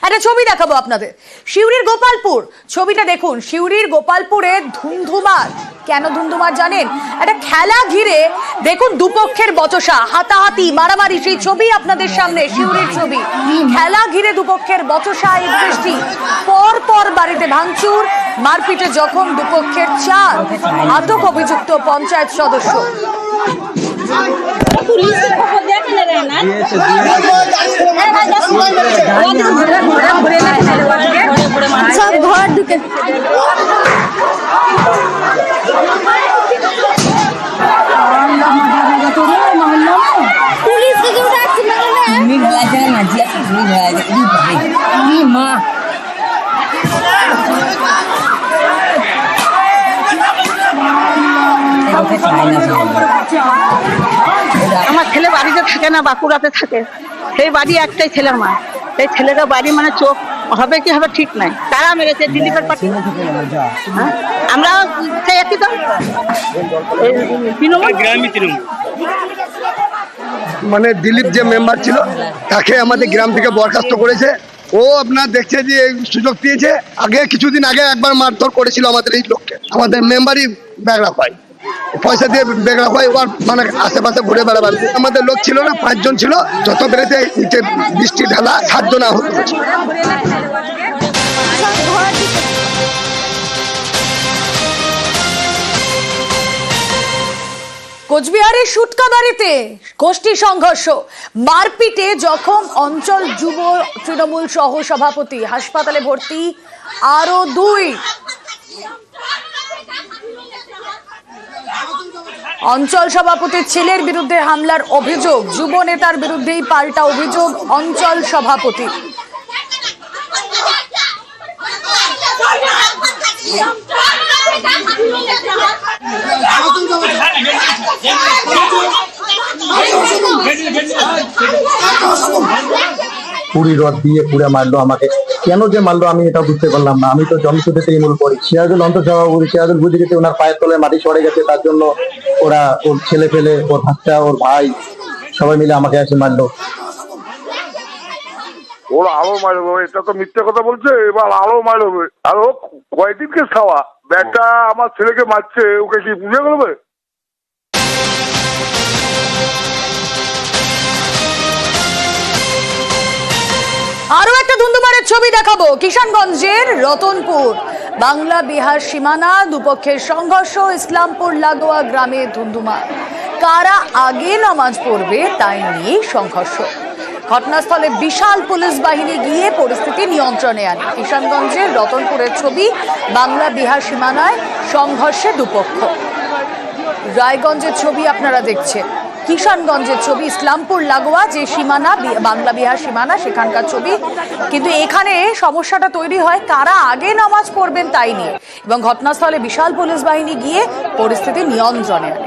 একটা ছবি দেখাবো আপনাদের। সিউড়ির গোপালপুর ছবিটা দেখুন। সিউড়ির গোপালপুরে ধুন্ধুমার। কেন ধুন্ধুমার জানেন? একটা খেলা ঘিরে দেখুন দুপক্ষের বচসা, হাতাহাতি, মারামারি, সেই ছবি আপনাদের সামনে। সিউড়ির ছবি, খেলা ঘিরে দুপক্ষের বচসা, ইদ্বেষ্টি, পর পর বাড়িতে ভাঙচুর, মারপিটে জখম দুপক্ষের 4, আটক অভিযুক্ত পঞ্চায়েত সদস্য। সব ঘর ঢুকে মা আমার ছেলে বাড়িতে থাকে না, বাঁকুড়াতে থাকে। সেই বাড়ি একটাই ছেলের মা। সেই ছেলেটা বাড়ি মানে চোখ হবে কি হবে ঠিক নাই। তারা মেরেছে দিলীপের পার্টি। আমরা সেই একই তো মানে দিলীপ যে মেম্বার ছিল তাকে আমাদের গ্রাম থেকে বরখাস্ত করেছে। ও আপনার দেখছে যে সুযোগ পেয়েছে। আগে কিছুদিন আগে একবার মারধর করেছিল আমাদের এই লোককে। আমাদের মেম্বারই ব্যাগরা হয়, পয়সা দিয়ে বেগড়া হয়, ওর মানে আশেপাশে ঘুরে বেড়াবার। আমাদের লোক ছিল না, 5 জন ছিল। যত বেড়েছে নিচে বৃষ্টি ঢালা 7 জন আহত হয়েছে। কোচবিহারের সুটকাবাড়িতে গোষ্ঠী সংঘর্ষ, মারপিটে জখম অঞ্চল যুব তৃণমূল সহ সভাপতি, হাসপাতালে ভর্তি আরো 2। অঞ্চল সভাপতির ছেলের বিরুদ্ধে হামলার অভিযোগ, যুব নেতার বিরুদ্ধেই পাল্টা অভিযোগ অঞ্চল সভাপতি। পুরি রড দিয়ে পুরে মারলো আমাকে। কেন যে মারলো আমি এটা বুঝতে পারলাম না। আমি তো জনসুদেতে ইমূল পড়ি। সিরাজুল অন্তঃসভাপতি সিরাজুল বুঝে গেছে ওনার পায়ের তলায় মাটি সরে গেছে, তার জন্য ওরা ওর ছেলে ফেলে, ওর বাচ্চা, ওর ভাই সবাই মিলে আমাকে এসে মারলো। ওরা আরো মারবে, এটা তো মিথ্যে কথা বলছে। এবার আরো মারবে। আর ও কয়দিনকে খাওয়া ব্যাটা আমার ছেলেকে মারছে, ওকে কি বুঝে করবে? আরো একটা ধুন্ধুমারের ছবি দেখাবো। কিষানগঞ্জের রতনপুর, বাংলা বিহার সীমানা, দুপক্ষের সংঘর্ষ, ইসলামপুর লাগোয়া গ্রামে ধুন্ধুমার। কারা আগে নামাজ পড়বে তাই নিয়ে সংঘর্ষ। ঘটনাস্থলে বিশাল পুলিশ বাহিনী গিয়ে পরিস্থিতি নিয়ন্ত্রণে আনে। কিষানগঞ্জের রতনপুরের ছবি, বাংলা বিহার সীমানায় সংঘর্ষে দুপক্ষ। রায়গঞ্জের ছবি আপনারা দেখছেন। কিষানগঞ্জের ছবি, ইসলামপুর লাগোয়া যে সীমানা, বাংলা বিহার সীমানা, সেখানকার ছবি। কিন্তু এখানে সমস্যাটা তৈরি হয় কারা আগে নামাজ পড়বেন তাই নিয়ে, এবং ঘটনাস্থলে বিশাল পুলিশ বাহিনী গিয়ে পরিস্থিতি নিয়ন্ত্রণে আনে।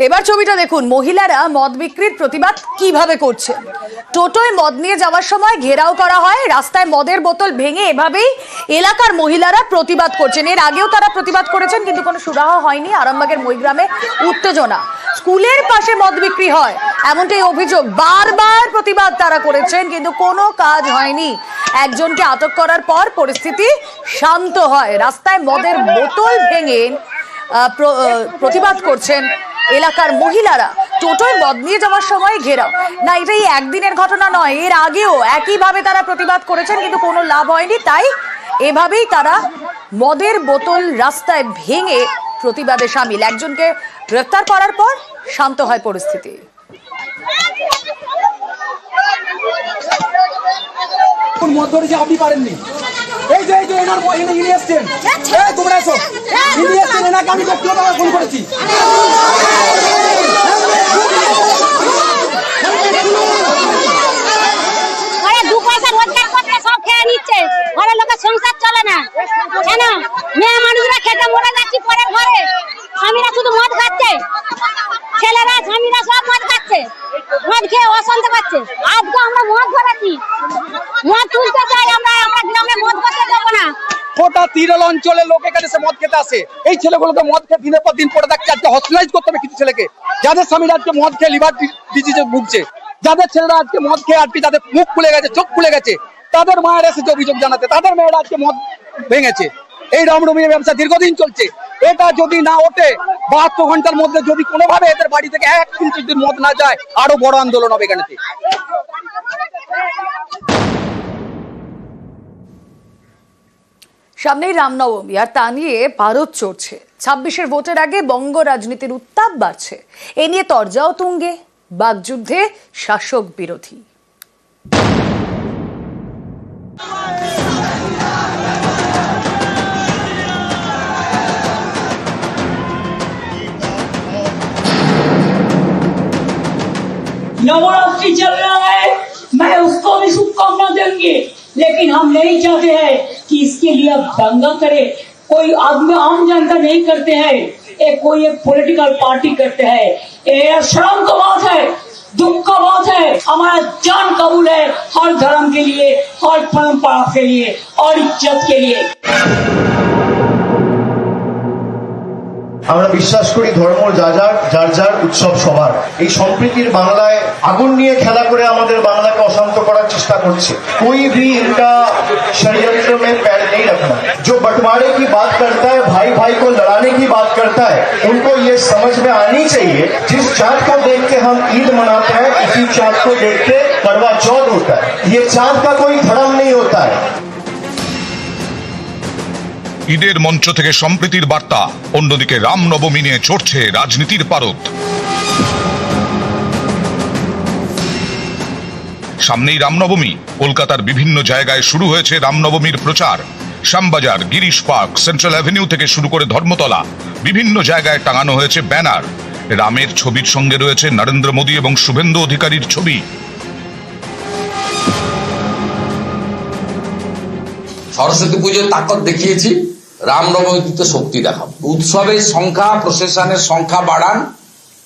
এবার ছবিটা দেখুন। মহিলারা মদ বিক্রির প্রতিবাদ কিভাবে করছেন। টোটোয় মদ নিয়ে যাওয়ার সময় ঘেরাও করা হয়, রাস্তায় মদের বোতল ভেঙে এভাবেই এলাকার মহিলারা প্রতিবাদ করছেন। এর আগেও তারা প্রতিবাদ করেছেন কিন্তু কোনো সুরাহা হয়নি। আরামবাগের মইগ্রামে উত্তেজনা, স্কুলের পাশে মদ বিক্রি হয় এমনটাই অভিযোগ। বারবার প্রতিবাদ তারা করেছেন কিন্তু কোনো কাজ হয়নি। একজনকে আটক করার পর পরিস্থিতি শান্ত হয়। রাস্তায় মদের বোতল ভেঙে প্রতিবাদ করছেন এলাকার মহিলারা। টোটোয় মদ নিয়ে যাওয়ার সময় ঘেরাও। না, এটাই একদিনের ঘটনা নয়, এর আগেও একইভাবে তারা প্রতিবাদ করেছেন কিন্তু কোনো লাভ হয়নি। তাই এভাবেই তারা মদের বোতল রাস্তায় ভেঙে প্রতিবাদে সামিল। একজনকে গ্রেফতার করার পর শান্ত হয় পরিস্থিতি। মদ ধরেছে, আপনি পারেননি। এই যে এনার ইনি এসছেন, তোমরা এসো, ইনি এসছেন, এনাকে আমি ব্যক্তিগতভাবে ফোন করেছি। অঞ্চলের লোক এখানে এসে মদ খেতে আসে। এই ছেলেগুলোকে মদ খেয়ে দিনের পর দিন পড়ে থাকছে। আজকে হসপিটালাইজ করতে হবে কিছু ছেলেকে, যাদের স্বামীরা আজকে মদ খেয়ে লিভার ডিজিজে ভুগছে, যাদের ছেলেরা আজকে মদ খেয়ে আজকে যাদের মুখ খুলে গেছে, চোখ খুলে গেছে, তাদের মায়েরা এসেছে অভিযোগ জানাতে, তাদের মেয়েরা আজকে মদ ভেঙেছে। এই রামরমির ব্যবসা দীর্ঘদিন চলছে। এটা যদি না ওঠে 72 ঘন্টার মধ্যে যদি কোনোভাবে এদের বাড়ি থেকে 1 কুইন্টাল যদি মদ না যায়, আরো বড় আন্দোলন হবে এখানে। সামনেই রামনবমী, আর তা নিয়ে ভারত চড়ছে। 26-এর ভোটের আগে বঙ্গ রাজনীতির উত্তাপ বাড়ছে। এ নিয়ে তরজাও তুঙ্গে, বাকযুদ্ধে শাসক বিরোধী। नवरात्रि चल रहा है, मैं उसको भी शुभकामना देंगे, लेकिन हम नहीं चाहते हैं कि इसके लिए अब दंगा करे। कोई आदमी, आम जनता नहीं करते हैं, कोई एक पॉलिटिकल पार्टी करते हैं। ये शर्म का बात है, दुख का बात है। हमारा जान कबूल है हर धर्म के लिए, हर परंपरा के लिए और इज्जत के लिए। আমরা বিশ্বাস করি ধর্ম যার যার উৎসব সবার। এই সম্প্রীতির বাংলায় আগুন নিয়ে খেলা করে আমাদের বাংলাকে অশান্ত করার চেষ্টা করছে। कोई भी इनका षड्यंत्र में पैर नहीं रखना। जो बंटवारे की बात करता है, भाई भाई को लड़ाने की बात करता है, उनको ये समझ में आनी चाहिए जिस चाँद को देख के हम ईद मनाते हैं, इसी चाँद को देख के करवा चौथ होता है। ये चाँद का कोई धर्म नहीं होता है। ঈদের মঞ্চ থেকে সম্প্রীতির বার্তা, অন্যদিকে রামনবমী নিয়ে চড়ছে রাজনীতির পারদ। সামনেই রামনবমী, কলকাতার বিভিন্ন জায়গায় শুরু হয়েছে রামনবমীর প্রচার। Shyambazar, Girish park, central avenue থেকে শুরু করে ধর্মতলা, বিভিন্ন জায়গায় টাঙানো হয়েছে ব্যানার। রামের ছবির সঙ্গে রয়েছে নরেন্দ্র মোদী এবং শুভেন্দু অধিকারীর ছবি। সরস্বতী পুজোর তাকত দেখিয়েছি, রামনবমীতে শক্তি দেখাবো। উৎসবের সংখ্যা, প্রসেশনের সংখ্যা বাড়ান,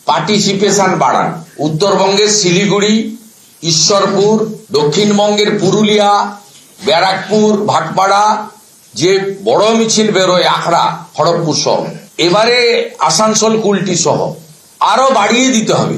পার্টিসিপেশন বাড়ান। উত্তরবঙ্গের শিলিগুড়ি, ঈশ্বরপুর, দক্ষিণবঙ্গের পুরুলিয়া, ব্যারাকপুর, ভাটপাড়া যে বড় মিছিল বেরোয়, আখড়া, খড়গপুর সহ, এবারে আসানসোল, কুলটি সহ আরো বাড়িয়ে দিতে হবে।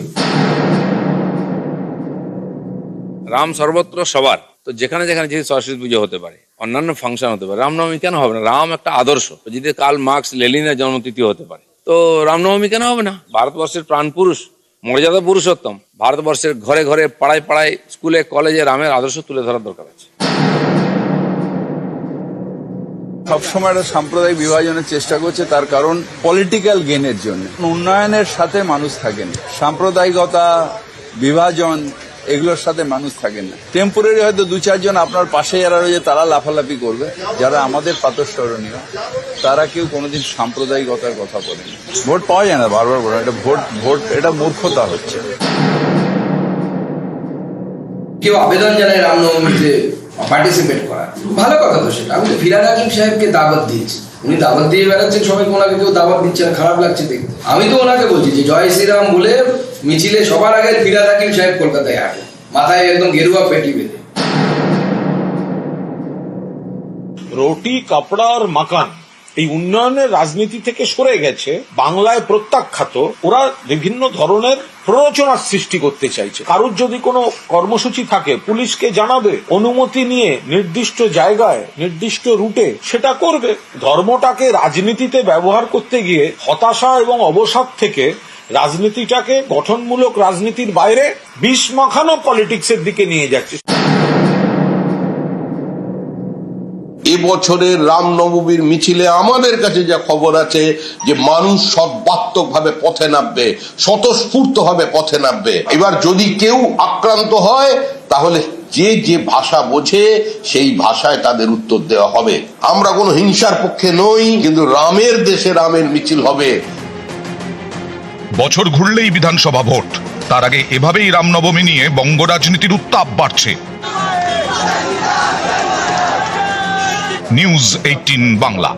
রাম সর্বত্র সবার, তো যেখানে যেখানে যদি সরস্বতী পুজো হতে পারে, অন্যান্য ফাংশন হতে পারে, রামনবমী কেন হবে না? রাম একটা আদর্শ, যদি কাল মার্কস, লেনিনের জন্মতিথি হতে পারে, তো রামনবমী কেন হবে না? ভারতবর্ষের প্রাণ পুরুষ, মর্যাদা পুরুষোত্তম, ভারতবর্ষের ঘরে ঘরে, পাড়ায় পাড়ায়, স্কুলে কলেজে রামের আদর্শ তুলে ধরার দরকার আছে। সবসময় একটা সাম্প্রদায়িক বিভাজনের চেষ্টা করছে, তার কারণ পলিটিক্যাল গেনের জন্য। উন্নয়নের সাথে মানুষ থাকেন, সাম্প্রদায়িকতা, বিভাজন, এগুলোর সাথে মানুষ থাকেন না। টেম্পোরারি হয়তো 2-4 জন আপনার পাশে যারা রয়েছে তারা লাফালাফি করবে, যারা আমাদের পাতস্মরণীয় তারা কেউ কোনোদিন সাম্প্রদায়িকতার কথা বলেন। ভোট পাওয়া যায় না, বারবার বলেন, এটা ভোট এটা মূর্খতা হচ্ছে। কেউ আবেদন জানায় রামনবমীতে পার্টিসিপেট করার, ভালো কথা তো সেটা। আমি তো ফিরহাদ হাকিম সাহেবকে দাওয়াত দিয়েছি, উনি দাওয়াত দিয়ে বেড়াচ্ছেন, সবাইকে ওনাকে কেউ দাওয়াত দিচ্ছে না, খারাপ লাগছে দেখতে। আমি তো ওনাকে বলছি যে জয় শ্রীরাম বলে মিছিলে সবার আগে ফিরহাদ হাকিম সাহেব কলকাতায় আসে, মাথায় একদম গেরুয়া পেটি বেঁধে। রুটি, কাপড়া আর মাকান, এই উন্নয়নের রাজনীতি থেকে সরে গেছে, বাংলায় প্রত্যাখ্যাত। ওরা বিভিন্ন ধরনের প্ররোচনার সৃষ্টি করতে চাইছে। কারোর যদি কোনো কর্মসূচি থাকে, পুলিশকে জানাবে, অনুমতি নিয়ে নির্দিষ্ট জায়গায়, নির্দিষ্ট রুটে সেটা করবে। ধর্মটাকে রাজনীতিতে ব্যবহার করতে গিয়ে হতাশা এবং অবসাদ থেকে রাজনীতিটাকে গঠনমূলক রাজনীতির বাইরে বিষ মাখানো পলিটিক্সের দিকে নিয়ে যাচ্ছে। এবছরের রামনবমীর মিছিলে আমাদের কাছে যা খবর আছে যে মানুষ সর্বাত্মক ভাবে পথে নামবে, স্বতঃস্ফূর্ত ভাবে পথে নামবে। এবার যদি কেউ আক্রান্ত হয় তাহলে যে যে ভাষা বোঝে সেই ভাষায় তাদের উত্তর দেওয়া হবে। আমরা কোনো হিংসার পক্ষে নই, কিন্তু রামের দেশে রামের মিছিল হবে। বছর ঘুরলেই বিধানসভা ভোট, তার আগে এভাবেই রামনবমী নিয়ে বঙ্গ রাজনীতির উত্তাপ বাড়ছে। নিউজ 18 বাংলা।